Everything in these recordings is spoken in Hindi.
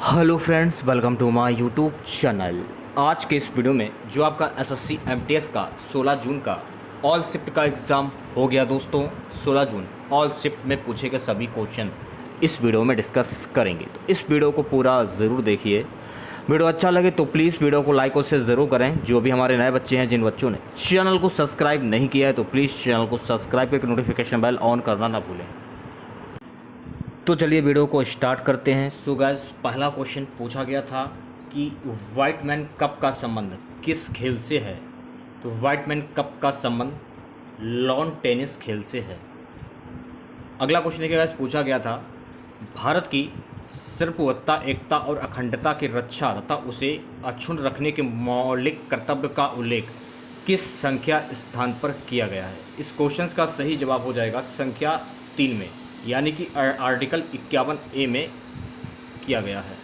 Hello friends, welcome to my YouTube channel. आज के इस वीडियो में जो आपका एसएससी एमटीएस का 16 जून का ऑल शिफ्ट का एग्ज़ाम हो गया दोस्तों। 16 जून ऑल शिफ्ट में पूछे गए सभी क्वेश्चन इस वीडियो में डिस्कस करेंगे, तो इस वीडियो को पूरा ज़रूर देखिए। वीडियो अच्छा लगे तो प्लीज़ वीडियो को लाइक और शेयर ज़रूर करें। जो भी हमारे नए बच्चे हैं, जिन बच्चों ने चैनल को सब्सक्राइब नहीं किया है, तो प्लीज़ चैनल को सब्सक्राइब करके नोटिफिकेशन बेल ऑन करना ना भूलें। तो चलिए वीडियो को स्टार्ट करते हैं। सो गाइस, पहला क्वेश्चन पूछा गया था कि व्हाइट मैन कप का संबंध किस खेल से है। तो व्हाइट मैन कप का संबंध लॉन टेनिस खेल से है। अगला क्वेश्चन देखिए गाइस, पूछा गया था भारत की सार्वभौमत्व, एकता और अखंडता की रक्षा तथा उसे अक्षुण्ण रखने के मौलिक कर्तव्य का उल्लेख किस संख्या स्थान पर किया गया है। इस क्वेश्चन का सही जवाब हो जाएगा संख्या 3 में, यानी कि आर्टिकल 51A में किया गया है।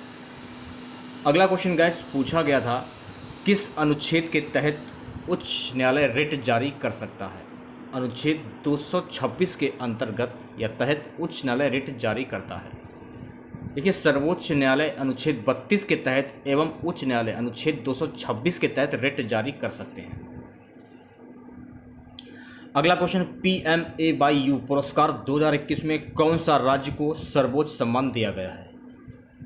अगला क्वेश्चन गाइस पूछा गया था किस अनुच्छेद के तहत उच्च न्यायालय रिट जारी कर सकता है। अनुच्छेद 226 के अंतर्गत या तहत उच्च न्यायालय रिट जारी करता है। देखिए, सर्वोच्च न्यायालय अनुच्छेद 32 के तहत एवं उच्च न्यायालय अनुच्छेद 226 के तहत रिट जारी कर सकते हैं। अगला क्वेश्चन, PMAYU पुरस्कार 2021 में कौन सा राज्य को सर्वोच्च सम्मान दिया गया है।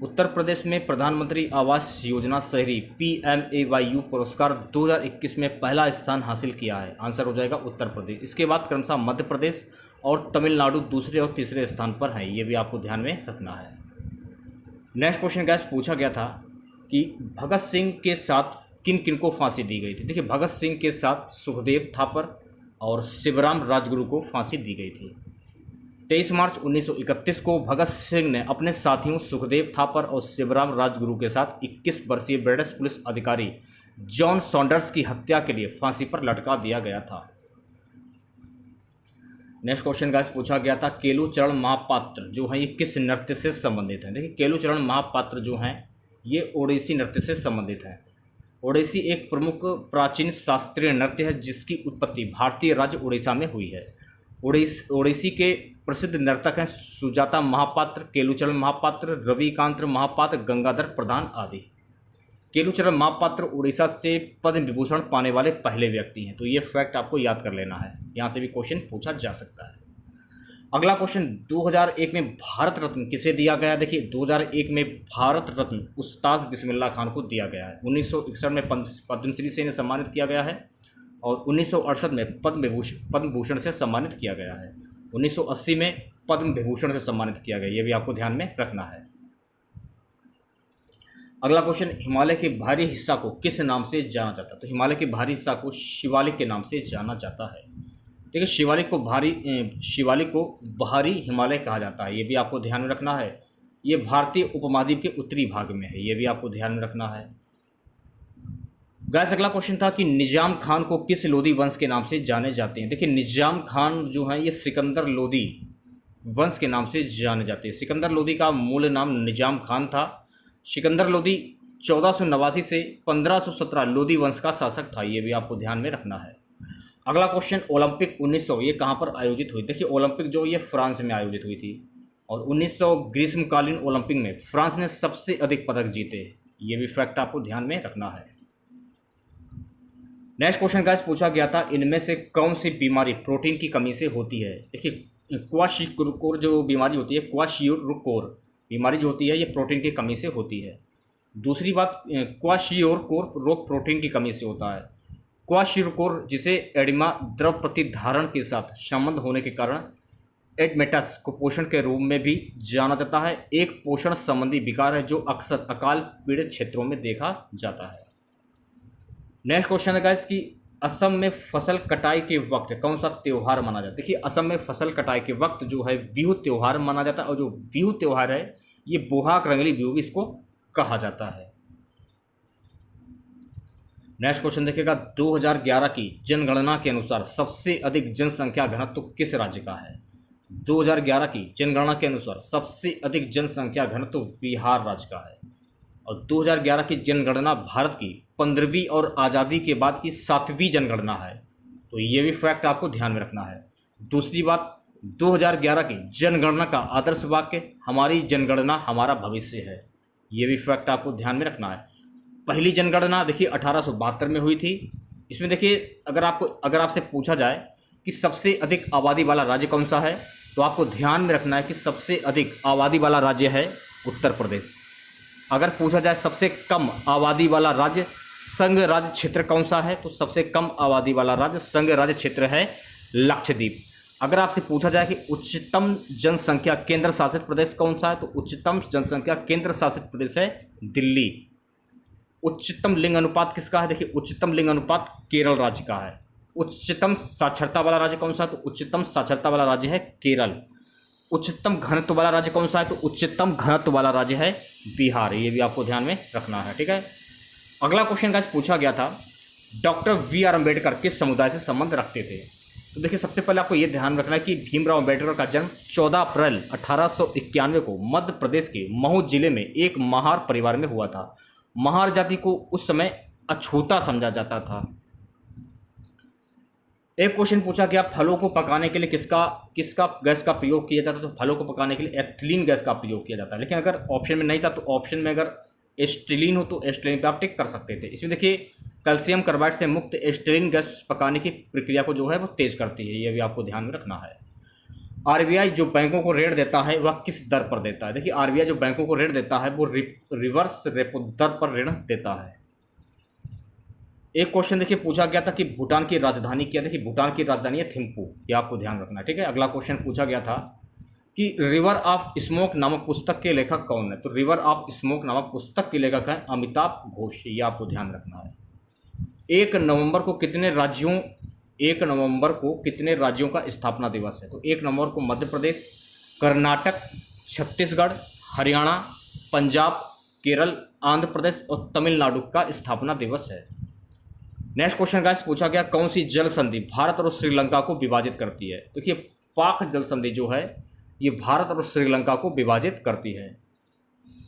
उत्तर प्रदेश में प्रधानमंत्री आवास योजना शहरी PMAYU पुरस्कार 2021 में पहला स्थान हासिल किया है। आंसर हो जाएगा उत्तर प्रदेश। इसके बाद क्रमशः मध्य प्रदेश और तमिलनाडु दूसरे और तीसरे स्थान पर हैं। ये भी आपको ध्यान में रखना है। नेक्स्ट क्वेश्चन गैस पूछा गया था कि भगत सिंह के साथ किन किन को फांसी दी गई थी। देखिए, भगत सिंह के साथ सुखदेव थापर और शिवराम राजगुरु को फांसी दी गई थी। 23 मार्च 1931 को भगत सिंह ने अपने साथियों सुखदेव थापर और शिवराम राजगुरु के साथ 21 वर्षीय ब्रिटिश पुलिस अधिकारी जॉन सॉन्डर्स की हत्या के लिए फांसी पर लटका दिया गया था। नेक्स्ट क्वेश्चन गाइस पूछा गया था केलुचरण महापात्र जो है ये किस नृत्य से संबंधित है। देखिए, केलुचरण महापात्र जो हैं ये ओडिसी नृत्य से संबंधित है। ओडिसी एक प्रमुख प्राचीन शास्त्रीय नृत्य है जिसकी उत्पत्ति भारतीय राज्य उड़ीसा में हुई है। ओडिसी के प्रसिद्ध नर्तक हैं सुजाता महापात्र, केलुचरण महापात्र, रविकांत महापात्र, गंगाधर प्रधान आदि। केलुचरण महापात्र उड़ीसा से पद्म विभूषण पाने वाले पहले व्यक्ति हैं। तो ये फैक्ट आपको याद कर लेना है, यहाँ से भी क्वेश्चन पूछा जा सकता है। अगला क्वेश्चन, 2001 में भारत रत्न किसे दिया गया। देखिए, 2001 में भारत रत्न उस्ताद बिस्मिल्लाह खान को दिया गया है। 1961 में पद्मश्री से इन्हें सम्मानित किया गया है और 1968 में पद्म भूषण से सम्मानित किया गया है। 1980 में पद्म विभूषण से सम्मानित किया गया। ये भी आपको ध्यान में रखना है। अगला क्वेश्चन, हिमालय के बाहरी हिस्सा को किस नाम से जाना जाता है। तो हिमालय के बाहरी हिस्सा को शिवालिक के नाम से जाना जाता है। ठीक है, शिवालिक को बाहरी हिमालय कहा जाता है। ये भी आपको ध्यान में रखना है। ये भारतीय उपमहाद्वीप के उत्तरी भाग में है। ये भी आपको ध्यान में रखना है। गाइस, अगला क्वेश्चन था कि निजाम खान को किस लोदी वंश के नाम से जाने जाते हैं। देखिए, निजाम खान जो है ये सिकंदर लोदी वंश के नाम से जाने जाते हैं। सिकंदर लोदी का मूल नाम निजाम खान था। सिकंदर लोदी 1489 से 1517 लोदी वंश का शासक था। ये भी आपको ध्यान में रखना है। अगला क्वेश्चन, ओलंपिक 1900 ये कहाँ पर आयोजित हुई। देखिए, ओलंपिक जो ये फ्रांस में आयोजित हुई थी और 1900 ग्रीष्मकालीन ओलंपिक में फ्रांस ने सबसे अधिक पदक जीते। ये भी फैक्ट आपको ध्यान में रखना है। नेक्स्ट क्वेश्चन गाइस पूछा गया था इनमें से कौन सी बीमारी प्रोटीन की कमी से होती है। देखिए, क्वाशियोर जो बीमारी होती है, क्वाशियोर बीमारी जो होती है ये प्रोटीन की कमी से होती है। दूसरी बात, क्वाशियोर रोग प्रोटीन की कमी से होता है। क्वाशियोर जिसे एडिमा द्रव प्रतिधारण के साथ संबंध होने के कारण एडमेटस कुपोषण के रूप में भी जाना जाता है, एक पोषण संबंधी विकार है जो अक्सर अकाल पीड़ित क्षेत्रों में देखा जाता है। नेक्स्ट क्वेश्चन है गाइस कि असम में फसल कटाई के वक्त कौन सा त्यौहार मनाया जाता है। देखिए, असम में फसल कटाई के वक्त जो है बिहू त्यौहार मनाया जाता है और जो बिहू त्यौहार है ये बोहाग रंगली बिहू इसको कहा जाता है। नेक्स्ट क्वेश्चन देखिएगा, 2011 की जनगणना के अनुसार सबसे अधिक जनसंख्या घनत्व किस राज्य का है। 2011 की जनगणना के अनुसार सबसे अधिक जनसंख्या घनत्व बिहार राज्य का है और 2011 की जनगणना भारत की 15वीं और आज़ादी के बाद की 7वीं जनगणना है। तो ये भी फैक्ट आपको ध्यान में रखना है। दूसरी बात, 2011 की जनगणना का आदर्श वाक्य हमारी जनगणना हमारा भविष्य है। ये भी फैक्ट आपको ध्यान में रखना है। पहली जनगणना देखिए 1872 में हुई थी। इसमें देखिए अगर आपसे पूछा जाए कि सबसे अधिक आबादी वाला राज्य कौन सा है, तो आपको ध्यान में रखना है कि सबसे अधिक आबादी वाला राज्य है उत्तर प्रदेश। अगर पूछा जाए सबसे कम आबादी वाला राज्य संघ राज्य क्षेत्र कौन सा है, तो सबसे कम आबादी वाला राज्य संघ राज्य क्षेत्र है लक्षद्वीप। अगर आपसे पूछा जाए कि उच्चतम जनसंख्या केंद्र शासित प्रदेश कौन सा है, तो उच्चतम जनसंख्या केंद्र शासित प्रदेश है दिल्ली। उच्चतम लिंग अनुपात किसका है, देखिए उच्चतम लिंग अनुपात केरल राज्य का है। उच्चतम साक्षरता वाला राज्य कौन सा है, तो उच्चतम साक्षरता वाला राज्य है केरल। उच्चतम घनत्व वाला राज्य कौन सा है, तो उच्चतम घनत्व वाला राज्य है बिहार। ये भी आपको ध्यान में रखना है, ठीक है। अगला क्वेश्चन गाइस पूछा गया था, डॉक्टर वी.आर. अम्बेडकर किस समुदाय से संबंध रखते थे। तो देखिए सबसे पहले आपको ये ध्यान रखना है कि भीमराव अम्बेडकर का जन्म 14 अप्रैल 1891 को मध्य प्रदेश के महू जिले में एक महार परिवार में हुआ था। महार जाति को उस समय अछूता समझा जाता था। एक क्वेश्चन पूछा गया, फलों को पकाने के लिए किसका गैस का प्रयोग किया जाता है, तो फलों को पकाने के लिए एथिलीन गैस का प्रयोग किया जाता है। लेकिन अगर ऑप्शन में नहीं था तो ऑप्शन में अगर एस्टिलीन हो तो एस्टिलीन पे आप टिक कर सकते थे। इसमें देखिए कैल्शियम कार्बाइड से मुक्त एस्टिलीन गैस पकाने की प्रक्रिया को जो है वो तेज करती है। ये भी आपको ध्यान में रखना है। आरबीआई जो बैंकों को ऋण देता है वह किस दर पर देता है। देखिए आरबीआई जो बैंकों को ऋण देता है वो रिवर्स रेपो दर पर ऋण देता है। एक क्वेश्चन देखिए पूछा गया था कि भूटान की राजधानी क्या है। देखिए भूटान की राजधानी है थिम्पू। ये आपको ध्यान रखना है, ठीक है। अगला क्वेश्चन पूछा गया था कि रिवर ऑफ स्मोक नामक पुस्तक के लेखक कौन है। तो रिवर ऑफ स्मोक नामक पुस्तक के लेखक है अमिताभ घोष। ये आपको ध्यान रखना है। 1 नवंबर को कितने राज्यों का स्थापना दिवस है। तो 1 नवंबर को मध्य प्रदेश, कर्नाटक, छत्तीसगढ़, हरियाणा, पंजाब, केरल, आंध्र प्रदेश और तमिलनाडु का स्थापना दिवस है। नेक्स्ट क्वेश्चन गाइस पूछा गया, कौन सी जल संधि भारत और श्रीलंका को विभाजित करती है। देखिए पाक जल संधि जो है ये भारत और श्रीलंका को विभाजित करती है।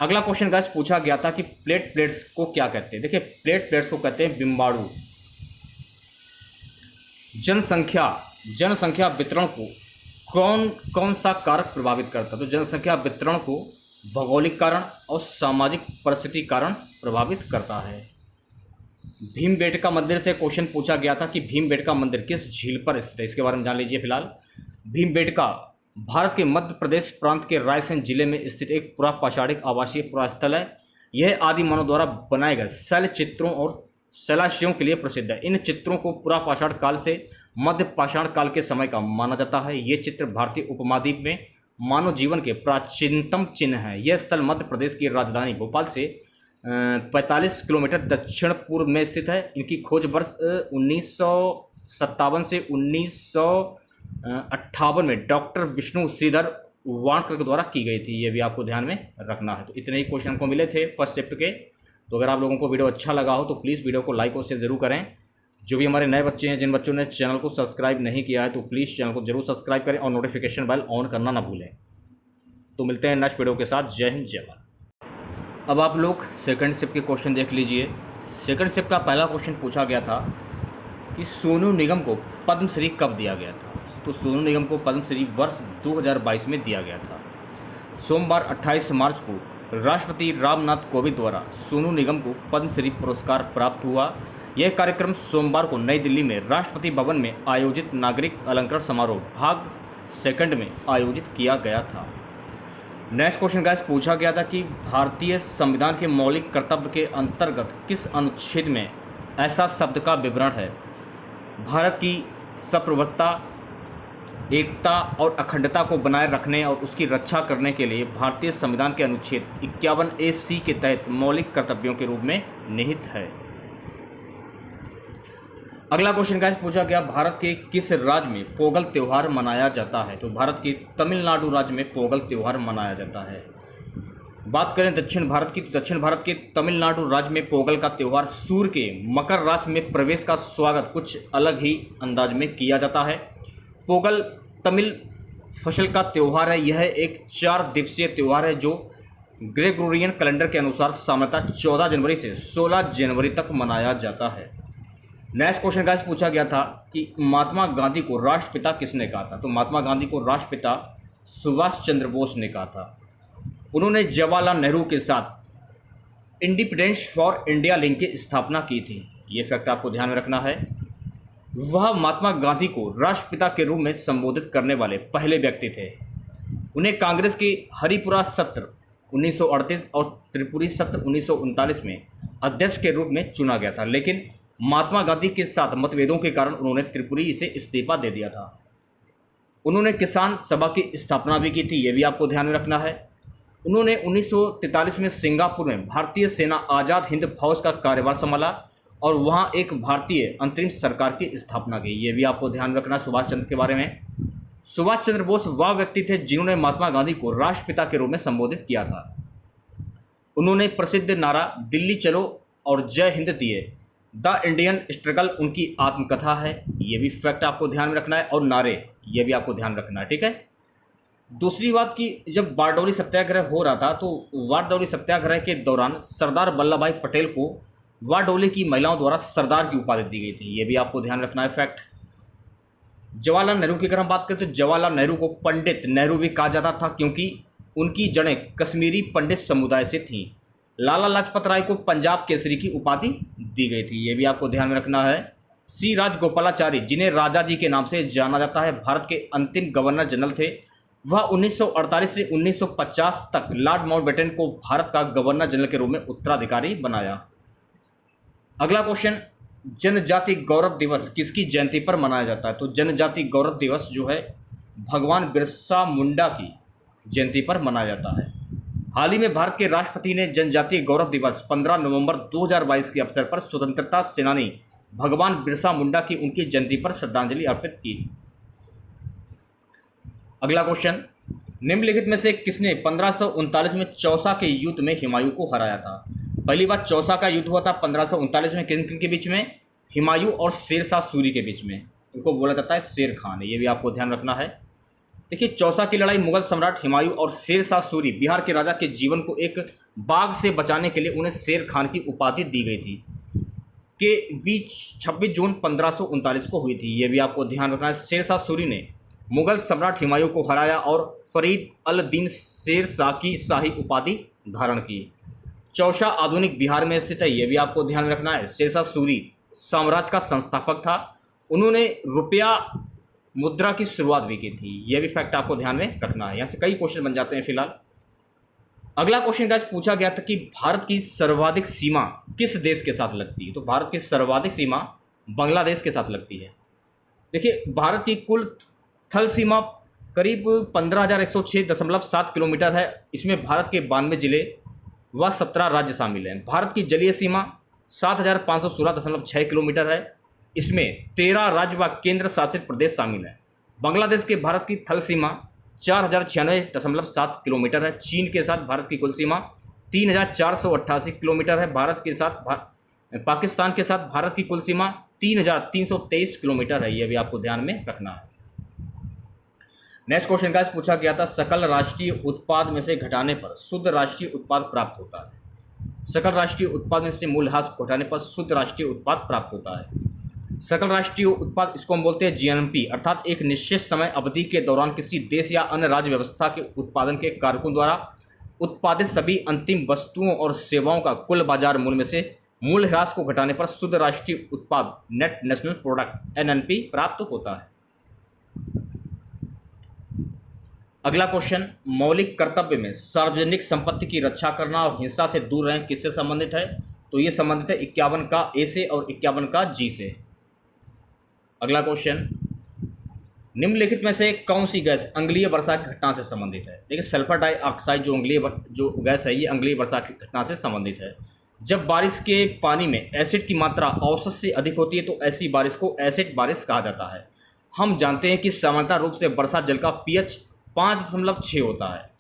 अगला क्वेश्चन गाइस पूछा गया था कि प्लेट्स को क्या कहते हैं। देखिए प्लेट्स को कहते हैं बिम्बाणु। जनसंख्या वितरण को कौन सा कारक प्रभावित करता है। तो जनसंख्या वितरण को भौगोलिक कारण और सामाजिक परिस्थिति कारण प्रभावित करता है। भीमबेटका मंदिर से क्वेश्चन पूछा गया था कि भीमबेटका मंदिर किस झील पर स्थित है। इसके बारे में जान लीजिए। फिलहाल भीमबेटका भारत के मध्य प्रदेश प्रांत के रायसेन जिले में स्थित एक पुरापाषाणिक आवासीय पुरास्थल है। यह आदि मानव द्वारा बनाए गए शैल चित्रों और शैलाशियों के लिए प्रसिद्ध है। इन चित्रों को पुरापाषाण काल से मध्य पाषाण काल के समय का माना जाता है। ये चित्र भारतीय उपमहाद्वीप में मानव जीवन के प्राचीनतम चिन्ह हैं। यह स्थल मध्य प्रदेश की राजधानी भोपाल से 45 किलोमीटर दक्षिण पूर्व में स्थित है। इनकी खोज वर्ष 1957 से 1958 में डॉक्टर विष्णु श्रीधर वाणकर के द्वारा की गई थी। ये भी आपको ध्यान में रखना है। तो इतने ही क्वेश्चन को मिले थे फर्स्ट शिफ्ट के। तो अगर आप लोगों को वीडियो अच्छा लगा हो तो प्लीज़ वीडियो को लाइक और शेयर जरूर करें। जो भी हमारे नए बच्चे हैं, जिन बच्चों ने चैनल को सब्सक्राइब नहीं किया है तो प्लीज़ चैनल को जरूर सब्सक्राइब करें और नोटिफिकेशन बेल ऑन करना ना भूलें। तो मिलते हैं नेक्स्ट वीडियो के साथ। जय हिंद जय भारत। अब आप लोग सेकंड शिफ्ट के क्वेश्चन देख लीजिए। सेकंड शिफ्ट का पहला क्वेश्चन पूछा गया था कि सोनू निगम को पद्मश्री कब दिया गया था। तो सोनू निगम को पद्मश्री वर्ष 2022 में दिया गया था। सोमवार 28 मार्च को राष्ट्रपति रामनाथ कोविंद द्वारा सोनू निगम को पद्मश्री पुरस्कार प्राप्त हुआ। यह कार्यक्रम सोमवार को नई दिल्ली में राष्ट्रपति भवन में आयोजित नागरिक अलंकरण समारोह भाग 2 में आयोजित किया गया था। नेक्स्ट क्वेश्चन गाइस पूछा गया था कि भारतीय संविधान के मौलिक कर्तव्य के अंतर्गत किस अनुच्छेद में ऐसा शब्द का विवरण है। भारत की सार्वभौमता, एकता और अखंडता को बनाए रखने और उसकी रक्षा करने के लिए भारतीय संविधान के अनुच्छेद 51A(c) के तहत मौलिक कर्तव्यों के रूप में निहित है। अगला क्वेश्चन गाइस पूछा गया, भारत के किस राज्य में पोंगल त्यौहार मनाया जाता है। तो भारत के तमिलनाडु राज्य में पोंगल त्यौहार मनाया जाता है। बात करें दक्षिण भारत की, तो दक्षिण भारत के तमिलनाडु राज्य में पोंगल का त्यौहार सूर्य के मकर राशि में प्रवेश का स्वागत कुछ अलग ही अंदाज में किया जाता है। पोंगल तमिल फसल का त्यौहार है। यह एक 4 दिवसीय त्यौहार है जो ग्रेगोरियन कैलेंडर के अनुसार सामान्यतः 14 जनवरी से 16 जनवरी तक मनाया जाता है। नेक्स्ट क्वेश्चन गाइस पूछा गया था कि महात्मा गांधी को राष्ट्रपिता किसने कहा था। तो महात्मा गांधी को राष्ट्रपिता सुभाष चंद्र बोस ने कहा था। उन्होंने जवाहरलाल नेहरू के साथ इंडिपेंडेंस फॉर इंडिया लिंक की स्थापना की थी? ये फैक्ट आपको ध्यान में रखना है। वह महात्मा गांधी को राष्ट्रपिता के रूप में संबोधित करने वाले पहले व्यक्ति थे। उन्हें कांग्रेस की हरिपुरा सत्र 1938 और त्रिपुरी सत्र 1939 में अध्यक्ष के रूप में चुना गया था, लेकिन महात्मा गांधी के साथ मतभेदों के कारण उन्होंने त्रिपुरी से इस्तीफा दे दिया था। उन्होंने किसान सभा की स्थापना भी की थी, ये भी आपको ध्यान में रखना है। उन्होंने 1943 में सिंगापुर में भारतीय सेना आज़ाद हिंद फौज का कार्यभार संभाला और वहां एक भारतीय अंतरिम सरकार की स्थापना की, ये भी आपको ध्यान रखना सुभाष चंद्र के बारे में। सुभाष चंद्र बोस वह व्यक्ति थे जिन्होंने महात्मा गांधी को राष्ट्रपिता के रूप में संबोधित किया था। उन्होंने प्रसिद्ध नारा दिल्ली चलो और जय हिंद दिए। द इंडियन स्ट्रगल उनकी आत्मकथा है, ये भी फैक्ट आपको ध्यान में रखना है। और नारे, ये भी आपको ध्यान रखना है, ठीक है। दूसरी बात कि जब बारडोली सत्याग्रह हो रहा था तो बारडोली सत्याग्रह के दौरान सरदार वल्लभ भाई पटेल को बारडोली की महिलाओं द्वारा सरदार की उपाधि दी गई थी, ये भी आपको ध्यान रखना है फैक्ट। जवाहरलाल नेहरू की अगर हम बात करें तो जवाहरलाल नेहरू को पंडित नेहरू भी कहा जाता था, क्योंकि उनकी जड़ें कश्मीरी पंडित समुदाय से थीं। लाला लाजपत राय को पंजाब केसरी की उपाधि दी गई थी, ये भी आपको ध्यान में रखना है। सी राजगोपालाचारी, जिन्हें राजा जी के नाम से जाना जाता है, भारत के अंतिम गवर्नर जनरल थे। वह 1948 से 1950 तक लॉर्ड माउंटबेटन को भारत का गवर्नर जनरल के रूप में उत्तराधिकारी बनाया। अगला क्वेश्चन, जनजाति गौरव दिवस किसकी जयंती पर मनाया जाता है? तो जनजाति गौरव दिवस जो है भगवान बिरसा मुंडा की जयंती पर मनाया जाता है। हाल ही में भारत के राष्ट्रपति ने जनजातीय गौरव दिवस 15 नवंबर 2022 के अवसर पर स्वतंत्रता सेनानी भगवान बिरसा मुंडा की उनकी जयंती पर श्रद्धांजलि अर्पित की। अगला क्वेश्चन, निम्नलिखित में से किसने 1539 में चौसा के युद्ध में हुमायूं को हराया था? पहली बात, चौसा का युद्ध हुआ था 1539 में, किन किन के बीच में? हुमायूं और शेरशाह सूरी के बीच में। इनको बोला जाता है शेर खान, ये भी आपको ध्यान रखना है। देखिए, चौसा की लड़ाई मुगल सम्राट हुमायूं और शेरशाह सूरी बिहार के राजा के जीवन को एक बाघ से बचाने के लिए उन्हें शेर खान की उपाधि दी गई थी के बीच 26 जून 1539 को हुई थी, ये भी आपको ध्यान रखना है। शेरशाह सूरी ने मुगल सम्राट हुमायूं को हराया और फरीद अल दीन शेरशाह की शाही उपाधि धारण की। चौसा आधुनिक बिहार में स्थित है, यह भी आपको ध्यान रखना है। शेरशाह सूरी साम्राज्य का संस्थापक था, उन्होंने रुपया मुद्रा की शुरुआत भी की थी, यह भी फैक्ट आपको ध्यान में रखना है। यहाँ से कई क्वेश्चन बन जाते हैं फिलहाल। अगला क्वेश्चन गाइस पूछा गया था कि भारत की सर्वाधिक सीमा किस देश के साथ लगती है? तो भारत की सर्वाधिक सीमा बांग्लादेश के साथ लगती है। देखिए, भारत की कुल थल सीमा करीब 15,106.7 किलोमीटर है। इसमें भारत के 92 जिले व 17 राज्य शामिल हैं। भारत की जलीय सीमा 7,516.6 किलोमीटर है। इसमें 13 राज्य व केंद्र शासित प्रदेश शामिल हैं। बांग्लादेश के भारत की थल सीमा 4,096.7 किलोमीटर है। चीन के साथ भारत की कुल सीमा 3,488 किलोमीटर है। भारत के साथ पाकिस्तान के साथ भारत की कुल सीमा 3,323 किलोमीटर है, यह भी आपको ध्यान में रखना है। नेक्स्ट क्वेश्चन गाइस पूछा गया था, सकल राष्ट्रीय उत्पाद में से घटाने पर शुद्ध राष्ट्रीय उत्पाद प्राप्त होता है। सकल राष्ट्रीय उत्पाद में से मूल्यह्रास को घटाने पर शुद्ध राष्ट्रीय उत्पाद प्राप्त होता है। सकल राष्ट्रीय उत्पाद, इसको हम बोलते हैं जीएनपी, अर्थात एक निश्चित समय अवधि के दौरान किसी देश या अन्य राज्य व्यवस्था के उत्पादन के कारकों द्वारा उत्पादित सभी अंतिम वस्तुओं और सेवाओं का कुल बाजार मूल्य में से मूल्यह्रास को घटाने पर शुद्ध राष्ट्रीय उत्पाद नेट नेशनल प्रोडक्ट एनएनपी प्राप्त होता है। अगला क्वेश्चन, मौलिक कर्तव्य में सार्वजनिक संपत्ति की रक्षा करना और हिंसा से दूर रहें किससे संबंधित है? तो ये संबंधित है 51 का ए से और 51 का जी से। अगला क्वेश्चन, निम्नलिखित में से कौन सी गैस अंगलीय वर्षा की घटना से संबंधित है? देखिए, सल्फर डाइऑक्साइड जो गैस है ये अंगलीय वर्षा की घटना से संबंधित है। जब बारिश के पानी में एसिड की मात्रा औसत से अधिक होती है तो ऐसी बारिश को एसिड बारिश कहा जाता है। हम जानते हैं कि सामान्यतः रूप से वर्षा जल का पीएच 5.6 होता है।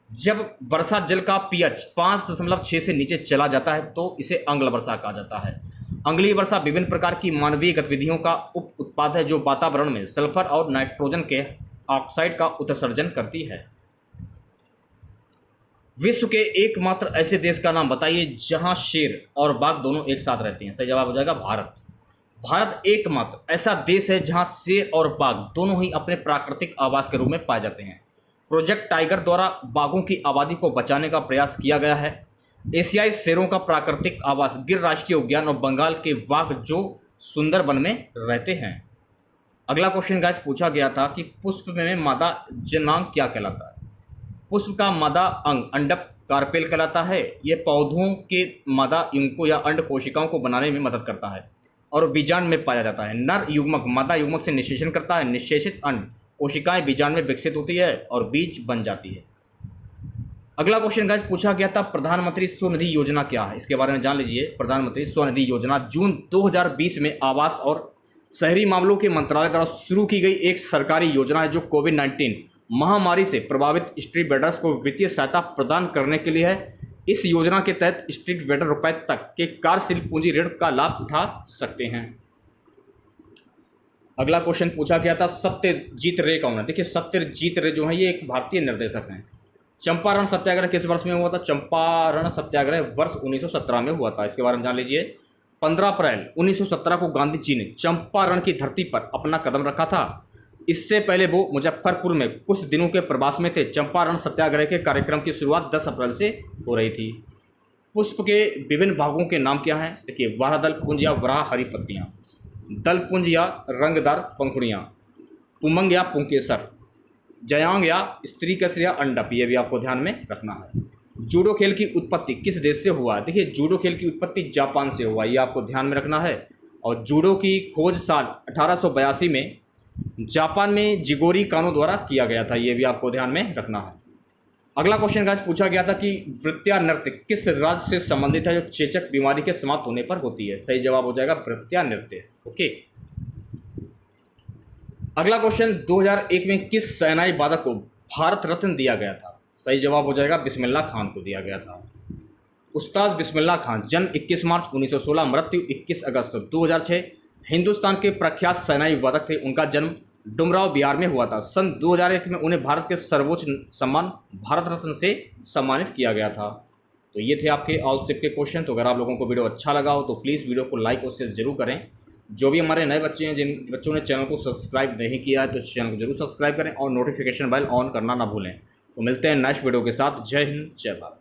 जब वर्षा जल का पीएच 5.6 से नीचे चला जाता है तो इसे अम्ल वर्षा कहा जाता है। अम्लीय वर्षा विभिन्न प्रकार की मानवीय गतिविधियों का उप उत्पाद है जो वातावरण में सल्फर और नाइट्रोजन के ऑक्साइड का उत्सर्जन करती है। विश्व के एकमात्र ऐसे देश का नाम बताइए जहां शेर और बाघ दोनों एक साथ रहते हैं। सही जवाब हो जाएगा भारत। भारत एकमात्र ऐसा देश है जहां शेर और बाघ दोनों ही अपने प्राकृतिक आवास के रूप में पाए जाते हैं। प्रोजेक्ट टाइगर द्वारा बाघों की आबादी को बचाने का प्रयास किया गया है। एशियाई शेरों का प्राकृतिक आवास गिर राष्ट्रीय उद्यान और बंगाल के वाघ जो सुंदरबन में रहते हैं। अगला क्वेश्चन गाइस पूछा गया था कि पुष्प में मादा जनांग क्या कहलाता है। पुष्प का मादा अंग अंडक कार्पेल कहलाता है। यह पौधों के मादा युग्मकों या अंड कोशिकाओं को बनाने में मदद करता है और बीजांड में पाया जाता है। नर युग्मक मादा युग्मक से निषेचन करता है। निषेचित अंड कोशिकाएं बीजांड में विकसित होती है और बीज बन जाती है। अगला क्वेश्चन गाइस पूछा गया था प्रधानमंत्री स्वनिधि योजना क्या है, इसके बारे में जान लीजिए। प्रधानमंत्री स्वनिधि योजना जून 2020 में आवास और शहरी मामलों के मंत्रालय द्वारा शुरू की गई एक सरकारी योजना है जो कोविड-19 महामारी से प्रभावित स्ट्रीट वेंडर्स को वित्तीय सहायता प्रदान करने के लिए है। इस योजना के तहत स्ट्रीट वेंडर रुपए तक के कार्यशील पूंजी ऋण का लाभ उठा सकते हैं। अगला क्वेश्चन पूछा गया था सत्यजीत रे कौन है। देखिए सत्यजीत रे जो है ये एक भारतीय निर्देशक हैं। चंपारण सत्याग्रह किस वर्ष में हुआ था। चंपारण सत्याग्रह वर्ष 1917 में हुआ था। इसके बारे में जान लीजिए। 15 अप्रैल 1917 को गांधी जी ने चंपारण की धरती पर अपना कदम रखा था। इससे पहले वो मुजफ्फरपुर में कुछ दिनों के प्रवास में थे। चंपारण सत्याग्रह के कार्यक्रम की शुरुआत 10 अप्रैल से हो रही थी। पुष्प के विभिन्न भागों के नाम क्या हैं। देखिए वारादल पुंज या वराह हरी पत्तियाँ, दल पुंज या रंगदार पंखुड़ियाँ, उमंग या पुंकेसर, जयांग या स्त्री कसर या अंडप, ये भी आपको ध्यान में रखना है। जूडो खेल की उत्पत्ति किस देश से हुआ। देखिए जूडो खेल की उत्पत्ति जापान से हुआ, ये आपको ध्यान में रखना है। और जूडो की खोज साल 1882 में जापान में जिगोरी कानो द्वारा किया गया था, ये भी आपको ध्यान में रखना है। अगला क्वेश्चन गाइस पूछा गया था कि वृत्तिया नृत्य किस राज्य से संबंधित है जो चेचक बीमारी के समाप्त होने पर होती है। सही जवाब हो जाएगा वृत्तिया नृत्य। ओके। अगला क्वेश्चन 2001 में किस सेनाई वादक को भारत रत्न दिया गया था। सही जवाब हो जाएगा बिस्मिल्लाह खान को दिया गया था। उस्ताद बिस्मिल्लाह खान जन्म 21 मार्च 1916, मृत्यु 21 अगस्त 2006, हिंदुस्तान के प्रख्यात सेनाई वादक थे। उनका जन्म डुमराव बिहार में हुआ था। सन 2001 में उन्हें भारत के सर्वोच्च सम्मान भारत रत्न से सम्मानित किया गया था। तो ये थे आपके ऑल शिफ्ट के क्वेश्चन। तो अगर आप लोगों को वीडियो अच्छा लगा हो तो प्लीज़ वीडियो को लाइक और शेयर जरूर करें। जो भी हमारे नए बच्चे हैं, जिन बच्चों ने चैनल को सब्सक्राइब नहीं किया है तो चैनल को जरूर सब्सक्राइब करें और नोटिफिकेशन बेल ऑन करना ना भूलें। तो मिलते हैं नेक्स्ट वीडियो के साथ। जय हिंद, जय भारत।